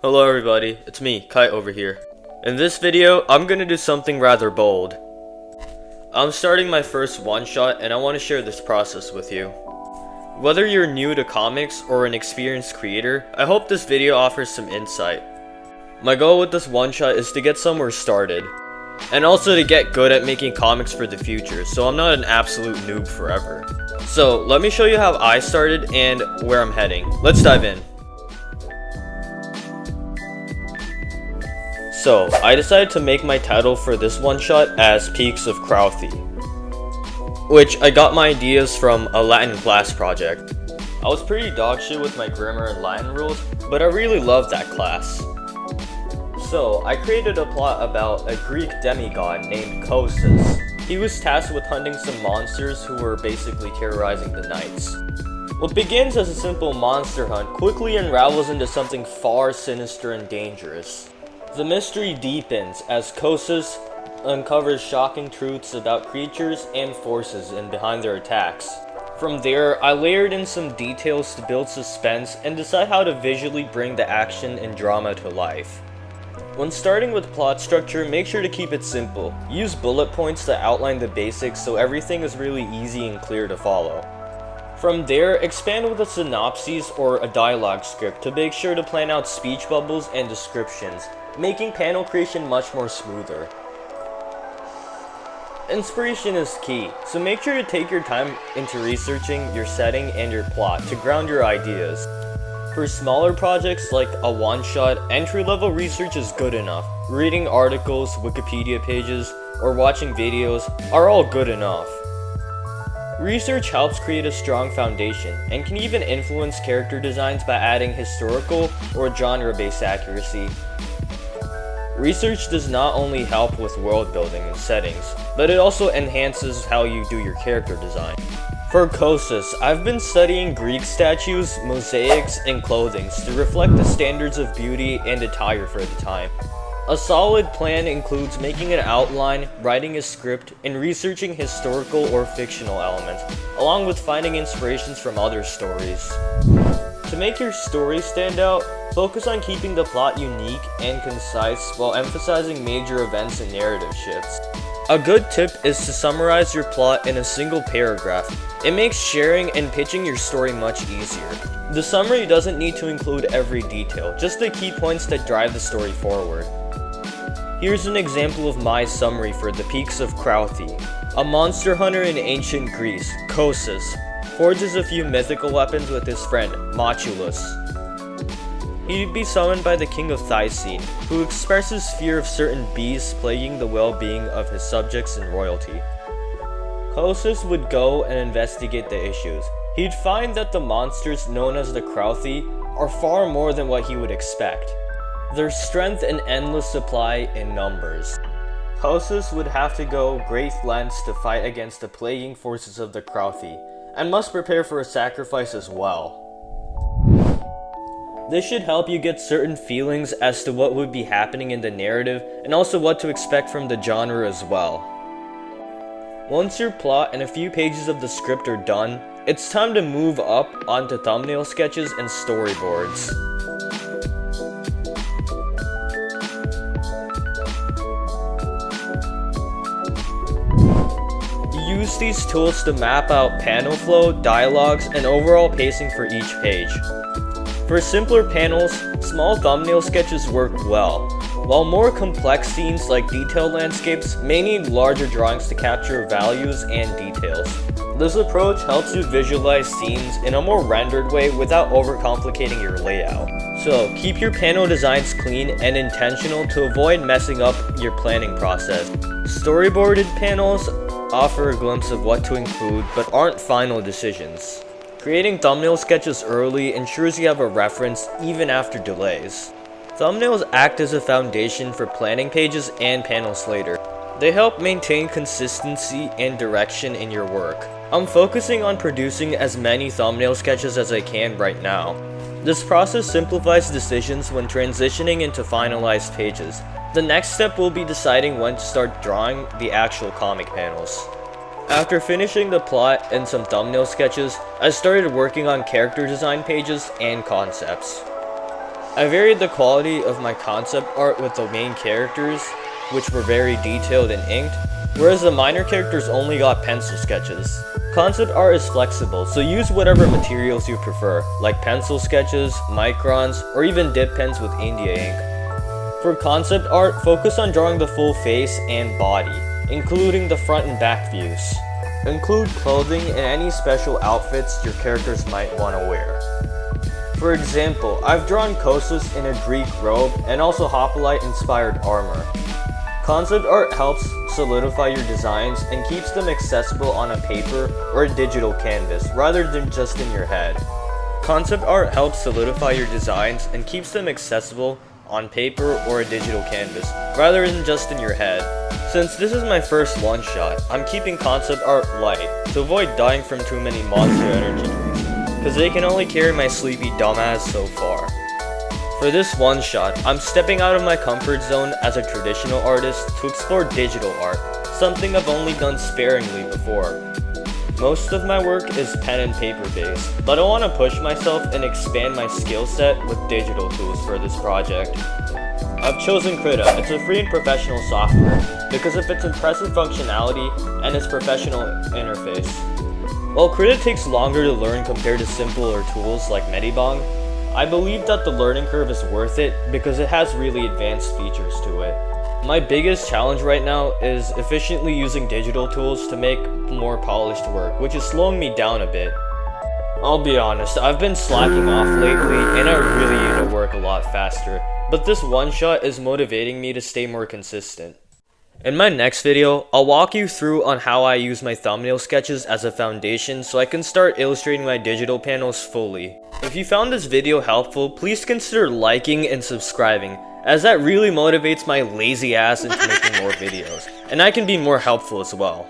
Hello everybody, it's me, Kite over here. In this video, I'm gonna do something rather bold. I'm starting my first one-shot and I want to share this process with you. Whether you're new to comics or an experienced creator, I hope this video offers some insight. My goal with this one-shot is to get somewhere started, and also to get good at making comics for the future, so I'm not an absolute noob forever. So, let me show you how I started and where I'm heading. Let's dive in. So, I decided to make my title for this one-shot as Peaks of Crouthi, which I got my ideas from a Latin class project. I was pretty dogshit with my grammar and Latin rules, but I really loved that class. So, I created a plot about a Greek demigod named Crouthi. He was tasked with hunting some monsters who were basically terrorizing the knights. What begins as a simple monster hunt quickly unravels into something far sinister and dangerous. The mystery deepens as Crouthi uncovers shocking truths about creatures and forces and behind their attacks. From there, I layered in some details to build suspense and decide how to visually bring the action and drama to life. When starting with plot structure, make sure to keep it simple. Use bullet points to outline the basics so everything is really easy and clear to follow. From there, expand with a synopsis or a dialogue script to make sure to plan out speech bubbles and descriptions, making panel creation much more smoother. Inspiration is key, so make sure to take your time into researching your setting and your plot to ground your ideas. For smaller projects like a one-shot, entry-level research is good enough. Reading articles, Wikipedia pages, or watching videos are all good enough. Research helps create a strong foundation, and can even influence character designs by adding historical or genre-based accuracy. Research does not only help with world building and settings, but it also enhances how you do your character design. For Crouthi, I've been studying Greek statues, mosaics, and clothing to reflect the standards of beauty and attire for the time. A solid plan includes making an outline, writing a script, and researching historical or fictional elements, along with finding inspirations from other stories. To make your story stand out, focus on keeping the plot unique and concise while emphasizing major events and narrative shifts. A good tip is to summarize your plot in a single paragraph. It makes sharing and pitching your story much easier. The summary doesn't need to include every detail, just the key points that drive the story forward. Here's an example of my summary for the Peaks of Crouthi. A monster hunter in ancient Greece, Crouthi, forges a few mythical weapons with his friend, Machulus. He'd be summoned by the king of Thysine, who expresses fear of certain beasts plaguing the well-being of his subjects and royalty. Crouthi would go and investigate the issues. He'd find that the monsters known as the Crouthi are far more than what he would expect. Their strength and endless supply in numbers. Crouthi would have to go great lengths to fight against the plaguing forces of the Crouthi, and must prepare for a sacrifice as well. This should help you get certain feelings as to what would be happening in the narrative, and also what to expect from the genre as well. Once your plot and a few pages of the script are done, it's time to move up onto thumbnail sketches and storyboards. Use these tools to map out panel flow, dialogues, and overall pacing for each page. For simpler panels, small thumbnail sketches work well, while more complex scenes like detailed landscapes may need larger drawings to capture values and details. This approach helps you visualize scenes in a more rendered way without overcomplicating your layout. So, keep your panel designs clean and intentional to avoid messing up your planning process. Storyboarded panels offer a glimpse of what to include but aren't final decisions. Creating thumbnail sketches early ensures you have a reference even after delays. Thumbnails act as a foundation for planning pages and panels later. They help maintain consistency and direction in your work. I'm focusing on producing as many thumbnail sketches as I can right now. This process simplifies decisions when transitioning into finalized pages. The next step will be deciding when to start drawing the actual comic panels. After finishing the plot and some thumbnail sketches, I started working on character design pages and concepts. I varied the quality of my concept art with the main characters, which were very detailed and inked, whereas the minor characters only got pencil sketches. Concept art is flexible, so use whatever materials you prefer, like pencil sketches, microns, or even dip pens with India ink. For concept art, focus on drawing the full face and body, including the front and back views. Include clothing and any special outfits your characters might want to wear. For example, I've drawn Kostas in a Greek robe and also hoplite inspired armor. Concept art helps solidify your designs and keeps them accessible on a paper or a digital canvas rather than just in your head. Concept art helps solidify your designs and keeps them accessible on paper or a digital canvas rather than just in your head. Since this is my first one-shot, I'm keeping concept art light to avoid dying from too many monster energy drinks, because they can only carry my sleepy dumbass so far. For this one-shot, I'm stepping out of my comfort zone as a traditional artist to explore digital art, something I've only done sparingly before. Most of my work is pen and paper based, but I want to push myself and expand my skill set with digital tools for this project. I've chosen Crouthi. It's a free and professional software because of its impressive functionality and its professional interface. While Crouthi takes longer to learn compared to simpler tools like Medibang, I believe that the learning curve is worth it because it has really advanced features to it. My biggest challenge right now is efficiently using digital tools to make more polished work, which is slowing me down a bit. I'll be honest, I've been slacking off lately and I really need to work a lot faster, but this one shot is motivating me to stay more consistent. In my next video, I'll walk you through on how I use my thumbnail sketches as a foundation so I can start illustrating my digital panels fully. If you found this video helpful, please consider liking and subscribing, as that really motivates my lazy ass into making more videos, and I can be more helpful as well.